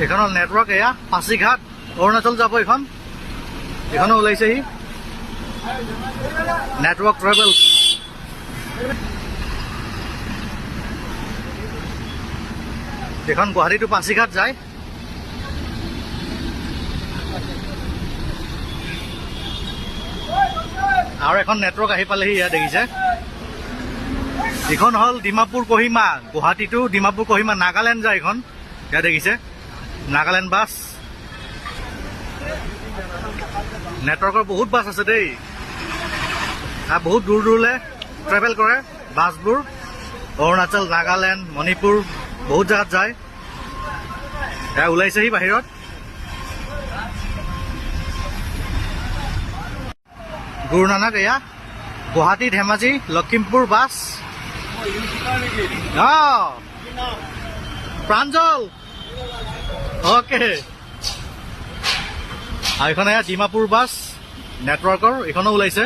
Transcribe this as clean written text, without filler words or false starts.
এইখনৰ নেটৱৰ্ক এয়া পাছিঘাট অৰুণাচল যাব এইখনো ওলাইছেহি নেটৱৰ্ক ট্ৰেভেলছ এইখন গুৱাহাটী টু পাছিঘাট যায় আৰু এখন নেটৱৰ্ক আহি পালেহি ইয়াত দেখিছে এইখন হ'ল ডিমাপুৰ কহিমা গুৱাহাটী টু ডিমাপুৰ কহিমা নাগালেণ্ড যায় এইখন ইয়াত দেখিছে নাগালেণ্ড বাছ নেটৱৰ্কৰ বহুত বাছ আছে দেই আৰু বহুত দূৰ দূৰলৈ ট্ৰেভেল কৰে বাছবোৰ অৰুণাচল নাগালেণ্ড মণিপুৰ বহুত জেগাত যায় এয়া ওলাইছেহি বাহিৰত গুৰু নানক এয়া গুৱাহাটী ধেমাজি লখিমপুৰ বাছ প্ৰাঞ্জল অ'কে আৰু এইখন এয়া ডিমাপুৰ বাছ নেটৱৰ্কৰ এইখনো ওলাইছে